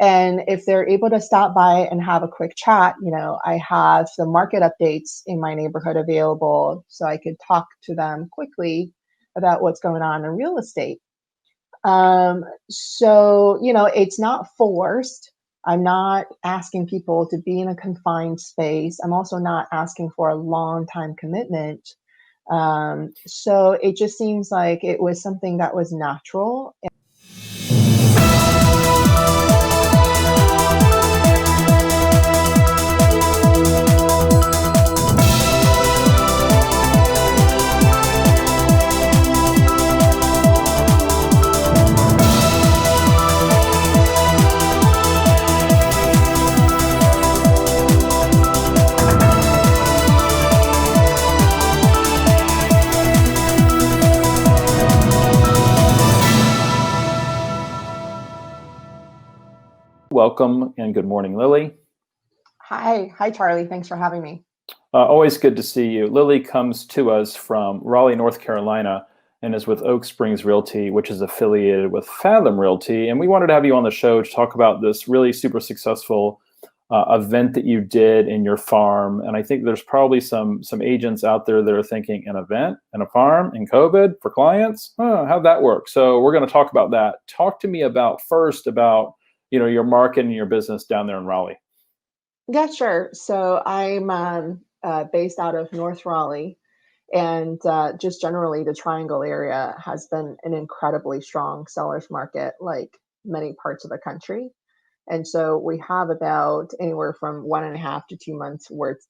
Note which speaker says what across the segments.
Speaker 1: And if they're able to stop by and have a quick chat, I have the market updates in my neighborhood available so I could talk to them quickly about what's going on in real estate. So, it's not forced. I'm not asking people to be in a confined space. I'm also not asking for a long time commitment. So it just seems like it was something that was natural.
Speaker 2: Welcome and good morning, Lily.
Speaker 1: Hi, Charlie. Thanks for having me.
Speaker 2: Always good to see you. Lily comes to us from Raleigh, North Carolina, and is with Oak Springs Realty, which is affiliated with Fathom Realty. And we wanted to have you on the show to talk about this really super successful event that you did in your farm. And I think there's probably some agents out there that are thinking an event and a farm in COVID for clients. How'd that work? So we're going to talk about that. Talk to me about your market and your business down there in Raleigh.
Speaker 1: Yeah, sure. So I'm based out of North Raleigh, and just generally the Triangle area has been an incredibly strong seller's market, like many parts of the country. And so we have about anywhere from 1.5 to 2 months worth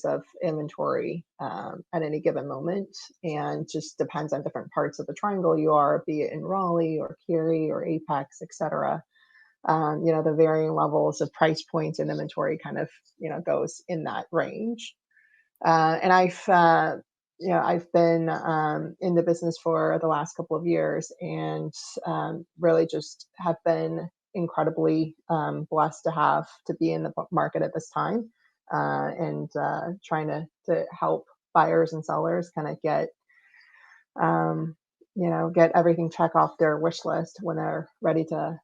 Speaker 1: of inventory at any given moment, and just depends on different parts of the Triangle you are, be it in Raleigh or Cary or Apex, etc. The varying levels of price points and inventory kind of, goes in that range. And I've been in the business for the last couple of years, and really just have been incredibly blessed to be in the market at this time, and trying to help buyers and sellers kind of get everything check off their wish list when they're ready to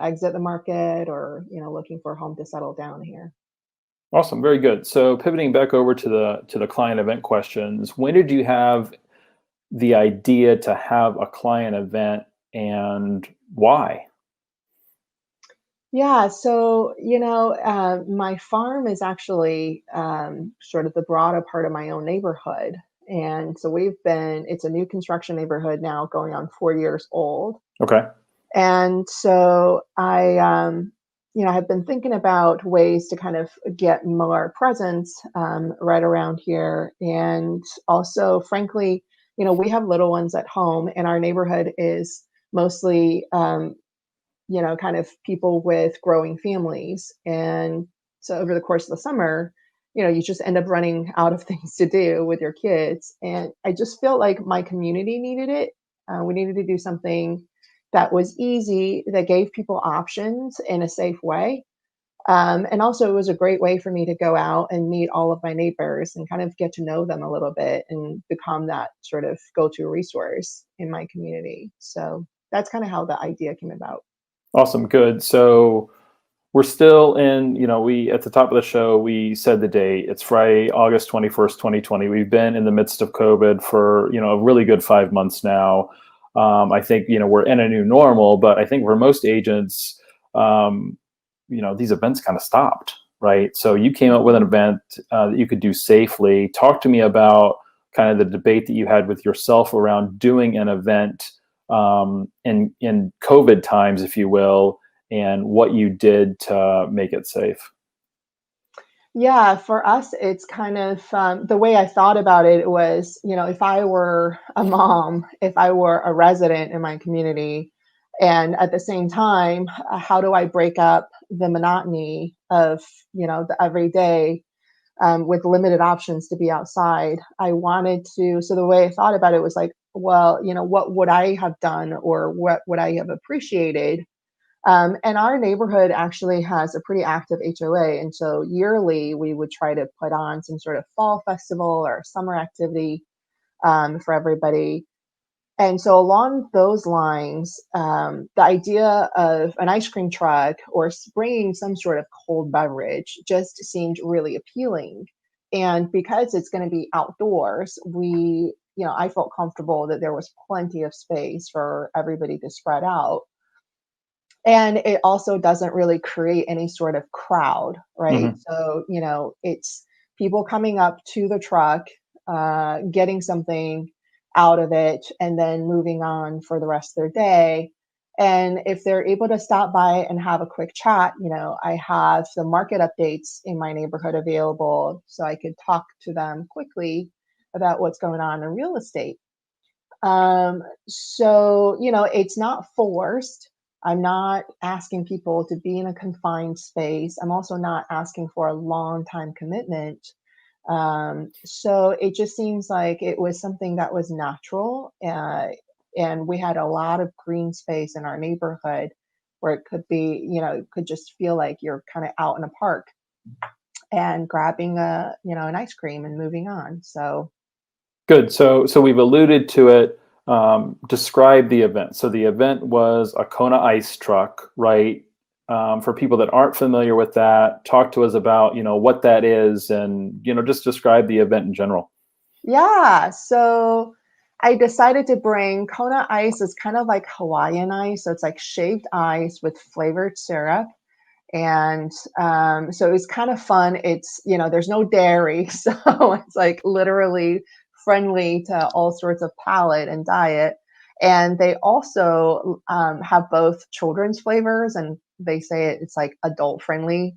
Speaker 1: exit the market, or looking for a home to settle down here.
Speaker 2: Awesome, very good. So pivoting back over to the client event questions, when did you have the idea to have a client event, and why?
Speaker 1: Yeah, so my farm is actually sort of the broader part of my own neighborhood, and so it's a new construction neighborhood now, going on 4 years old.
Speaker 2: Okay.
Speaker 1: And so I, have been thinking about ways to kind of get more presence right around here. And also, frankly, we have little ones at home, and our neighborhood is mostly, kind of people with growing families. And so over the course of the summer, you just end up running out of things to do with your kids. And I just feel like my community needed it. We needed to do something that was easy, that gave people options in a safe way. And also, it was a great way for me to go out and meet all of my neighbors and kind of get to know them a little bit and become that sort of go-to resource in my community. So that's kind of how the idea came about.
Speaker 2: Awesome, good. So we're still in, we at the top of the show, we said the date. It's Friday, August 21st, 2020. We've been in the midst of COVID for, a really good 5 months now. I think, we're in a new normal, but I think for most agents, these events kind of stopped, right? So you came up with an event that you could do safely. Talk to me about kind of the debate that you had with yourself around doing an event in COVID times, if you will, and what you did to make it safe.
Speaker 1: Yeah, for us, it's kind of the way I thought about it was, if I were a mom, if I were a resident in my community, and at the same time, how do I break up the monotony of, the everyday with limited options to be outside? I wanted to, so the way I thought about it was like, well, what would I have done, or what would I have appreciated? And our neighborhood actually has a pretty active HOA. And so yearly, we would try to put on some sort of fall festival or summer activity for everybody. And so along those lines, the idea of an ice cream truck or bringing some sort of cold beverage just seemed really appealing. And because it's going to be outdoors, I felt comfortable that there was plenty of space for everybody to spread out. And it also doesn't really create any sort of crowd, right?
Speaker 2: Hmm.
Speaker 1: So, it's people coming up to the truck, getting something out of it, and then moving on for the rest of their day. And if they're able to stop by and have a quick chat, I have the market updates in my neighborhood available so I could talk to them quickly about what's going on in real estate. So, it's not forced. I'm not asking people to be in a confined space. I'm also not asking for a long time commitment. So it just seems like it was something that was natural. And we had a lot of green space in our neighborhood where it could be, it could just feel like you're kind of out in a park and grabbing an ice cream and moving on. So,
Speaker 2: Good. So we've alluded to it. Describe the event. So the event was a Kona ice truck, right? For people that aren't familiar with that, talk to us about what that is, and just describe the event in general.
Speaker 1: yeah. So I decided to bring Kona ice is kind of like Hawaiian ice. So it's like shaved ice with flavored syrup. And so it's kind of fun. It's, there's no dairy. So it's like literally friendly to all sorts of palate and diet. And they also have both children's flavors, and they say it's like adult friendly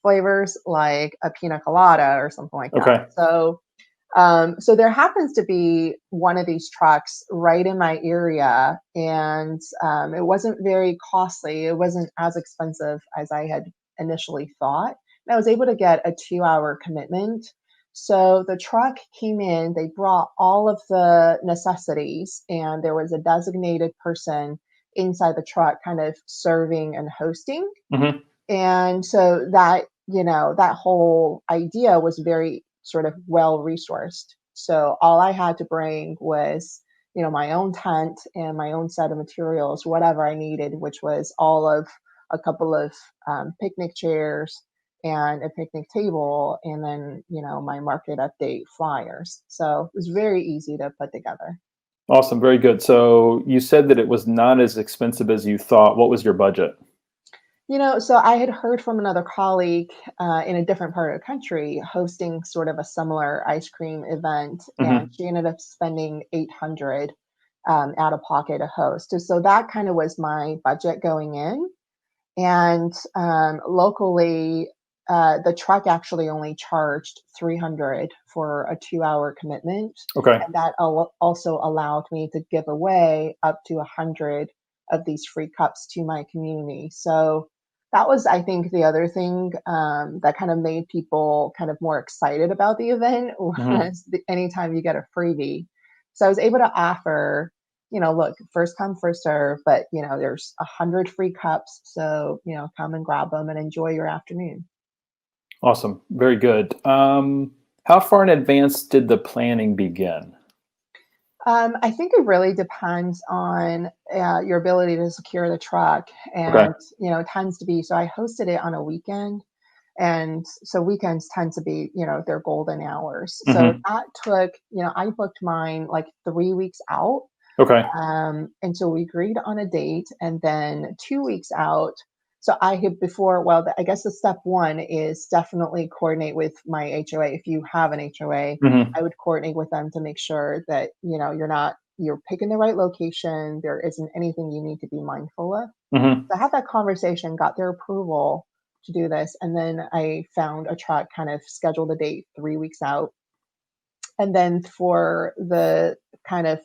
Speaker 1: flavors, like a pina colada or something like that.
Speaker 2: Okay.
Speaker 1: So there happens to be one of these trucks right in my area, and it wasn't very costly. It wasn't as expensive as I had initially thought. And I was able to get a 2-hour commitment. So the truck came in, they brought all of the necessities, and there was a designated person inside the truck kind of serving and hosting.
Speaker 2: Hmm.
Speaker 1: And so that whole idea was very sort of well resourced. So all I had to bring was, my own tent and my own set of materials, whatever I needed, which was all of a couple of picnic chairs and a picnic table, and then, my market update flyers. So it was very easy to put together.
Speaker 2: Awesome. Very good. So you said that it was not as expensive as you thought. What was your budget?
Speaker 1: So I had heard from another colleague in a different part of the country hosting sort of a similar ice cream event, and
Speaker 2: Hmm.
Speaker 1: she ended up spending 800 out of pocket to host. So that kind of was my budget going in. And locally, the truck actually only charged 300 for a 2-hour commitment,
Speaker 2: Okay.
Speaker 1: and that also allowed me to give away up to 100 of these free cups to my community. So that was, I think, the other thing that kind of made people kind of more excited about the event
Speaker 2: Hmm.
Speaker 1: was anytime you get a freebie. So I was able to offer, look, first come, first serve, but there's 100 free cups. So, come and grab them and enjoy your afternoon.
Speaker 2: Awesome. Very good. How far in advance did the planning begin?
Speaker 1: I think it really depends on your ability to secure the truck.
Speaker 2: Okay.
Speaker 1: And, it tends to be, so I hosted it on a weekend. And so weekends tend to be, their golden hours. So
Speaker 2: Hmm.
Speaker 1: that took, I booked mine like 3 weeks out.
Speaker 2: Okay.
Speaker 1: And so we agreed on a date, and then 2 weeks out. So I had before, well, I guess the step one is definitely coordinate with my HOA. If you have an HOA,
Speaker 2: Hmm.
Speaker 1: I would coordinate with them to make sure that, you're picking the right location. There isn't anything you need to be mindful of.
Speaker 2: Hmm.
Speaker 1: So I had that conversation, got their approval to do this. And then I found a truck, kind of scheduled a date 3 weeks out. And then kind of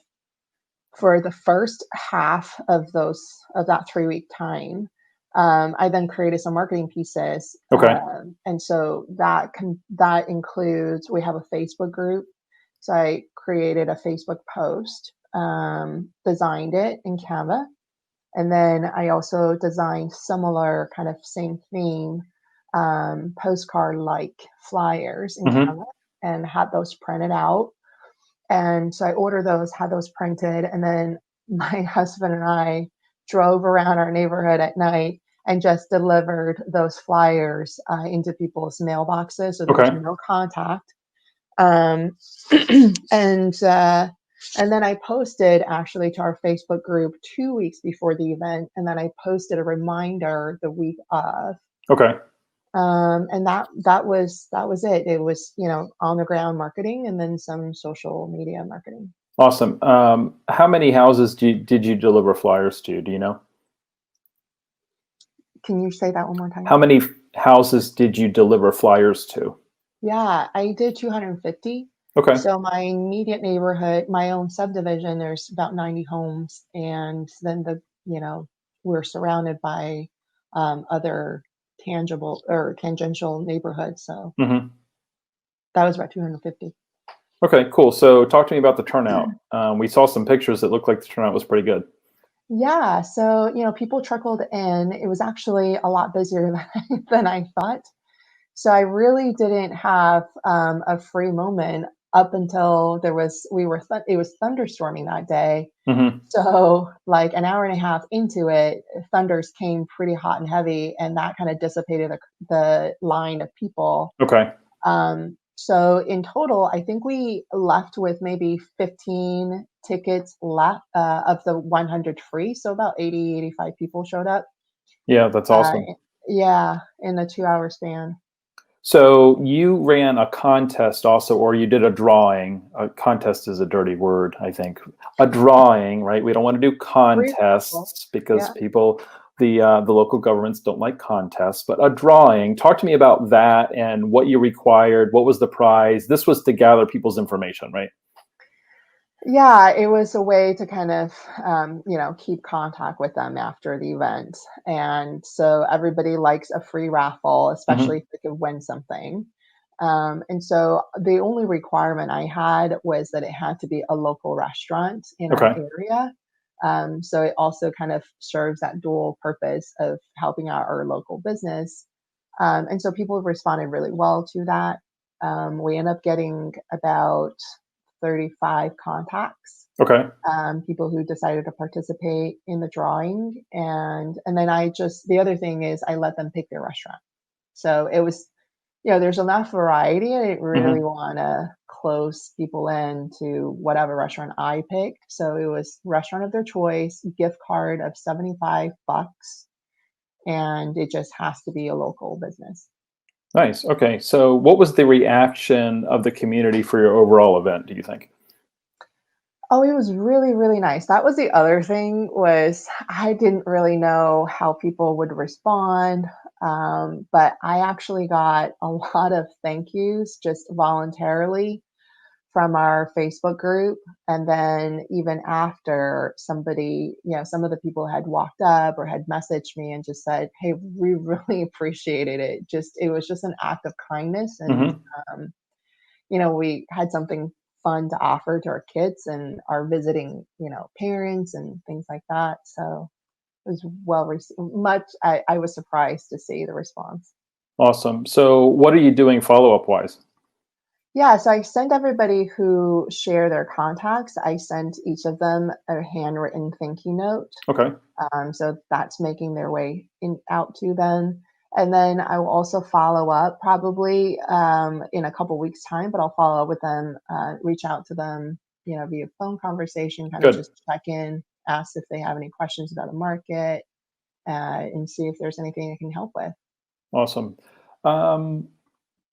Speaker 1: for the first half of that 3 week time, I then created some marketing pieces,
Speaker 2: Okay.
Speaker 1: and so that includes, we have a Facebook group, so I created a Facebook post, designed it in Canva, and then I also designed similar kind of same theme postcard like flyers in
Speaker 2: Hmm.
Speaker 1: Canva and had those printed out. And so I ordered those, had those printed, and then my husband and I drove around our neighborhood at night and just delivered those flyers into people's mailboxes. So there was
Speaker 2: Okay.
Speaker 1: no contact. Um, and and then I posted actually to our Facebook group 2 weeks before the event, and then I posted a reminder the week of.
Speaker 2: Okay.
Speaker 1: And that was it. It was, on the ground marketing and then some social media marketing.
Speaker 2: Awesome. How many houses did you deliver flyers to? Do you know?
Speaker 1: Can you say that one more time?
Speaker 2: How many houses did you deliver flyers to?
Speaker 1: Yeah, I did 250.
Speaker 2: Okay.
Speaker 1: So my immediate neighborhood, my own subdivision, there's about 90 homes, and then we're surrounded by other tangible or tangential neighborhoods. So
Speaker 2: Hmm.
Speaker 1: that was about 250.
Speaker 2: Okay, cool. So talk to me about the turnout. We saw some pictures that looked like the turnout was pretty good.
Speaker 1: Yeah, so people trickled in. It was actually a lot busier than I thought. So I really didn't have a free moment up until it was thunderstorming that day.
Speaker 2: Hmm.
Speaker 1: So like an hour and a half into it, thunders came pretty hot and heavy, and that kind of dissipated the line of people.
Speaker 2: Okay.
Speaker 1: So in total, I think we left with maybe 15 tickets left of the 100 free. So about 80, 85 people showed up.
Speaker 2: Yeah, that's
Speaker 1: Uh,
Speaker 2: awesome.
Speaker 1: yeah, in a 2 hour span.
Speaker 2: So you ran a contest also, or you did a drawing. A contest is a dirty word, I think. A drawing, right? We don't want to do
Speaker 1: Free raffle.
Speaker 2: contests because
Speaker 1: Yeah.
Speaker 2: people, the local governments don't like contests. But a drawing. Talk to me about that and what you required. What was the prize? This was to gather people's information, right?
Speaker 1: Yeah, it was a way to kind of, keep contact with them after the event. And so everybody likes a free raffle, especially
Speaker 2: Hmm.
Speaker 1: if they could win something. And so the only requirement I had was that it had to be a local restaurant in our
Speaker 2: Okay.
Speaker 1: area. So it also kind of serves that dual purpose of helping out our local business. And so people responded really well to that. We end up getting about 35 contacts,
Speaker 2: Okay.
Speaker 1: people who decided to participate in the drawing, and then the other thing is I let them pick their restaurant. So it was, there's enough variety. I didn't really
Speaker 2: Hmm.
Speaker 1: want to close people in to whatever restaurant I picked. So it was restaurant of their choice, gift card of $75, and it just has to be a local business.
Speaker 2: Nice. Okay. So what was the reaction of the community for your overall event, do you think?
Speaker 1: Oh, it was really, really nice. That was the other thing, was I didn't really know how people would respond. But I actually got a lot of thank yous just voluntarily from our Facebook group. And then even after, some of the people had walked up or had messaged me and just said, "Hey, we really appreciated it. It was just an act of kindness." And
Speaker 2: Hmm.
Speaker 1: um, we had something fun to offer to our kids and our visiting, parents and things like that. So it was well received. I was surprised to see the response.
Speaker 2: Awesome. So what are you doing follow-up wise?
Speaker 1: Yeah, so I sent everybody who share their contacts, I sent each of them a handwritten thank you note.
Speaker 2: Okay.
Speaker 1: So that's making their way out to them. And then I will also follow up probably in a couple weeks' time, but I'll follow up with them, reach out to them, via phone conversation, kind of
Speaker 2: Good.
Speaker 1: just check in, ask if they have any questions about the market, and see if there's anything I can help with.
Speaker 2: Awesome. Um,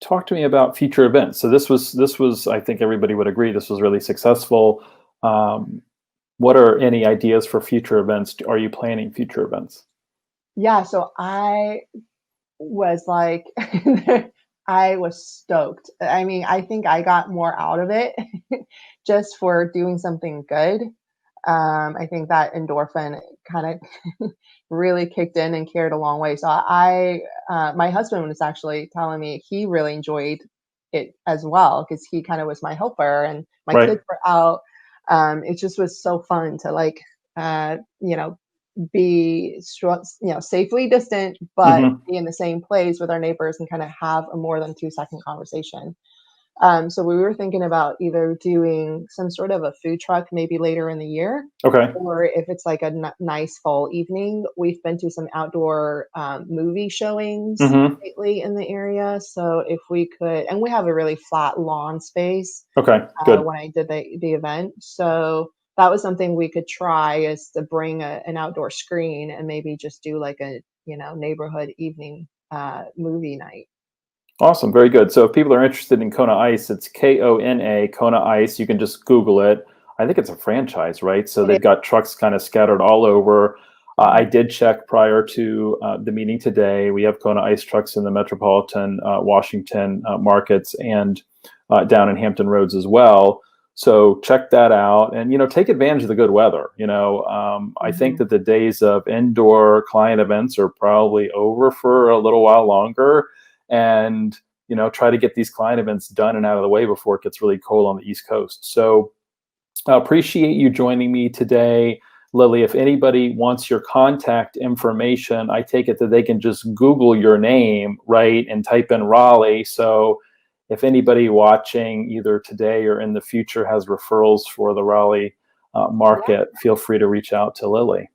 Speaker 2: Talk to me about future events. So this was I think everybody would agree this was really successful. Um, what are any ideas for future events? Are you planning future events?
Speaker 1: Yeah, so I was like, I was stoked. I mean, I think I got more out of it just for doing something good. I think that endorphin kind of really kicked in and carried a long way. So my husband was actually telling me he really enjoyed it as well because he kind of was my helper and my
Speaker 2: Right.
Speaker 1: kids were out. It just was so fun to like, uh, you know, safely distant, but
Speaker 2: Hmm.
Speaker 1: be in the same place with our neighbors and kind of have a more than 2-second conversation. So we were thinking about either doing some sort of a food truck maybe later in the year,
Speaker 2: Okay.
Speaker 1: or if it's like a nice fall evening. We've been to some outdoor movie showings
Speaker 2: Hmm.
Speaker 1: lately in the area. So if we could, and we have a really flat lawn space
Speaker 2: Okay. Good.
Speaker 1: when I did the event. So that was something we could try, is to bring an outdoor screen and maybe just do like a, neighborhood evening movie night.
Speaker 2: Awesome. Very good. So if people are interested in Kona Ice, it's Kona, Kona Ice. You can just Google it. I think it's a franchise, right? So
Speaker 1: It is.
Speaker 2: they've got trucks kind of scattered all over. I
Speaker 1: Mhm.
Speaker 2: did check prior to the meeting today. We have Kona Ice trucks in the metropolitan Washington markets and down in Hampton Roads as well. So check that out, and take advantage of the good weather. I think
Speaker 1: Mhm.
Speaker 2: that the days of indoor client events are probably over for a little while longer, and try to get these client events done and out of the way before it gets really cold on the East Coast. So I appreciate you joining me today, Lily. If anybody wants your contact information, I take it that they can just Google your name, right, and type in Raleigh. So if anybody watching either today or in the future has referrals for the Raleigh
Speaker 1: Yeah.
Speaker 2: market, feel free to reach out to Lily.